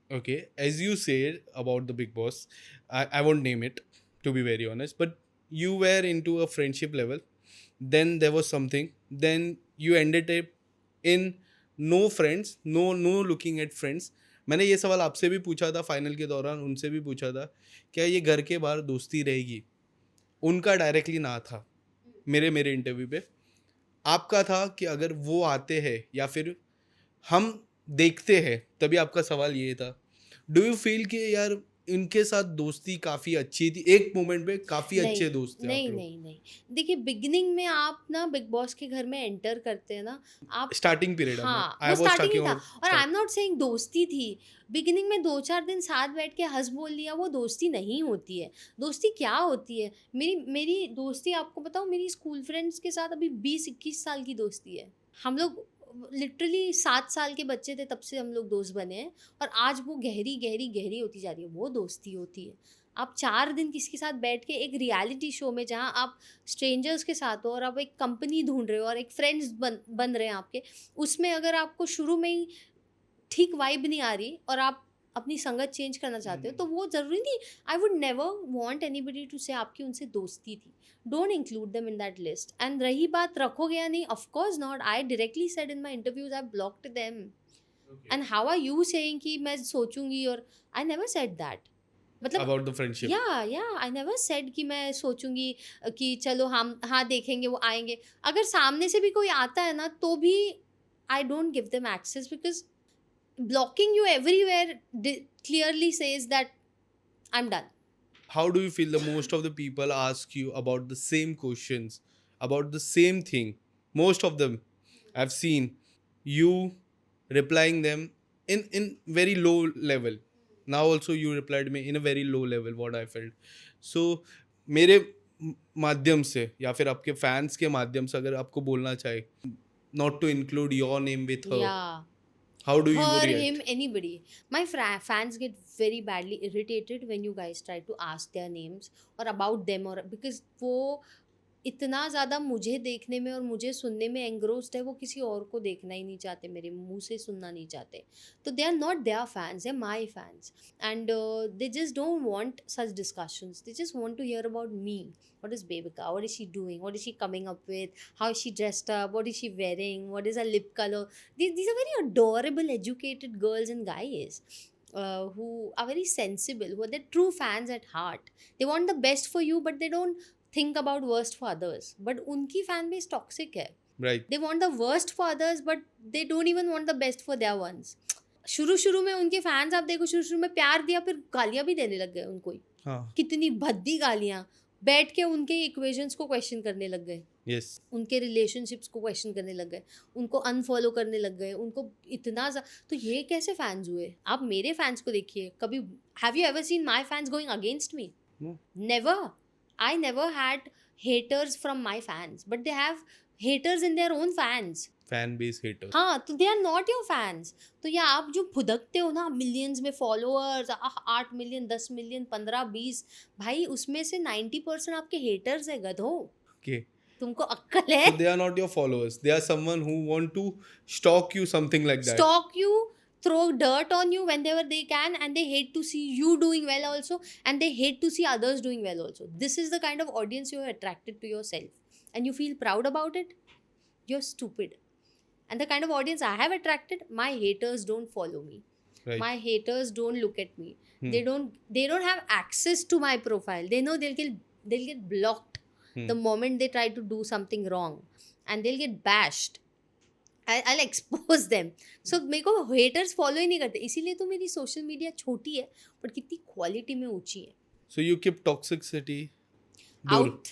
Okay, as you said about the Big Boss, I won't name it to be very honest, but you were into a friendship level. Then there was something. Then you ended up in no friends, no looking at friends. मैंने ये सवाल आपसे भी पूछा था final के दौरान, उनसे भी पूछा था, क्या ये घर के बाहर दोस्ती रहेगी? उनका डायरेक्टली ना था मेरे मेरे इंटरव्यू पे। आपका था कि अगर वो आते हैं या फिर हम देखते हैं, तभी आपका सवाल ये था। डू यू फील कि यार इनके साथ दोस्ती काफ़ी अच्छी थी, एक मोमेंट पे काफ़ी नहीं, अच्छे दोस्त थे आप नहीं, लोग? नहीं, नहीं। देखिए बिगिनिंग में आप ना बिग बॉस के घर में एंटर करते हैं ना, आप स्टार्टिंग पीरियड में हाँ, आई वो वाज़ स्टार्टिंग ही टॉकिंग था अबाउट और I start. Am not saying दोस्ती थी। बिगिनिंग में 2-4 दिन साथ बैठ के हँस बोल लिया, वो दोस्ती नहीं होती है। दोस्ती क्या होती है? मेरी मेरी दोस्ती आपको बताऊँ, मेरी स्कूल फ्रेंड्स के साथ अभी 20-21 साल की दोस्ती है। हम लोग लिटरली 7 साल के बच्चे थे तब से हम लोग दोस्त बने हैं और आज वो गहरी, गहरी, गहरी होती जा रही है, वो दोस्ती होती है। आप 4 दिन किसी के साथ बैठ के एक रियलिटी शो में जहाँ आप स्ट्रेंजर्स के साथ हो और आप एक कंपनी ढूँढ रहे हो और एक फ्रेंड्स बन रहे हैं आपके, उसमें अगर आपको शुरू में ही ठीक वाइब नहीं आ रही और आप अपनी संगत चेंज करना चाहते हो, तो वो ज़रूरी नहीं। I would never want anybody to say आपकी उनसे दोस्ती थी। Don't include them in that list. And रही बात रखोगे या नहीं, of course not. I directly said in my interviews I blocked them. And how are you saying कि मैं सोचूंगी? और आई नेवर सेड दैट। मतलब अबाउट द फ्रेंडशिप। या आई नेवर सेड कि मैं सोचूंगी कि चलो हम हाँ देखेंगे वो आएंगे। अगर सामने से भी कोई आता है ना तो भी I don't give them access because blocking you everywhere clearly says that I'm done. How do you feel the most of the people ask you about the same questions, about the same thing? Most of them, I've seen you replying them in very low level. Now also you replied me in a very low level what I felt. So मेरे माध्यम से या फिर आपके fans के माध्यम से अगर आपको बोलना चाहे, not to include your name with her, Yeah. how do you Her, him, react? anybody. My fans get very badly irritated when you guys try to ask their names or about them, or because वो इतना ज़्यादा मुझे देखने में और मुझे सुनने में एंग्रोस्ड है, वो किसी और को देखना ही नहीं चाहते, मेरे मुंह से सुनना नहीं चाहते। तो they are not their fans, they are my fans. And they just don't want such discussions, they just want to hear about me. What is Bebika? What is she doing? What is she coming up with? How is she dressed up? What is she wearing? What is her lip color? These are very adorable, educated girls and guys who are very sensible, who are the true fans at heart. They want the best for you, but they don't think about worst for others. But उनकी fan base toxic है. Right. They want the worst for others, but they don't even want the best for their ones. शुरू में उनके fans आप देखो, शुरू में प्यार दिया, फिर गालियां भी देने लग गए उनको ही। हाँ. कितनी भद्दी गालियां, बैठ के उनके इक्वेशंस को क्वेश्चन करने लग गए, Yes. उनके रिलेशनशिप्स को क्वेश्चन करने लग गए, उनको अनफॉलो करने लग गए, उनको तो ये कैसे फैंस हुए? आप मेरे फैंस को देखिए कभी। Have you ever seen my fans going against me? No. Never. I never had haters from my fans, but they have haters in their own fans. Fan base hater. हाँ, तो they are not your fans. तो ये आप जो फुदकते हो ना millions में followers, 8 million, 10 million, 15-20, भाई उसमें से 90% आपके हेटर्स है गधो। Okay. तुमको अक्कल है? So they are not your followers. They are someone who want to stalk you, something like that. Stalk you, throw dirt on you whenever they can, and they hate to see you doing well also, and they hate to see others doing well also. This is the kind of audience you have attracted to yourself, and you feel proud about it. You're stupid. And the kind of audience I have attracted, my haters don't follow me. Right. My haters don't look at me. Hmm. They don't have access to my profile. They know they'll get blocked the moment they try to do something wrong, and they'll get bashed. I'll expose them. So मेरे को haters follow ही नहीं करते, इसीलिए तो मेरी social media छोटी है, but कितनी क्वालिटी में ऊंची है। So you keep toxicity दूर. Out.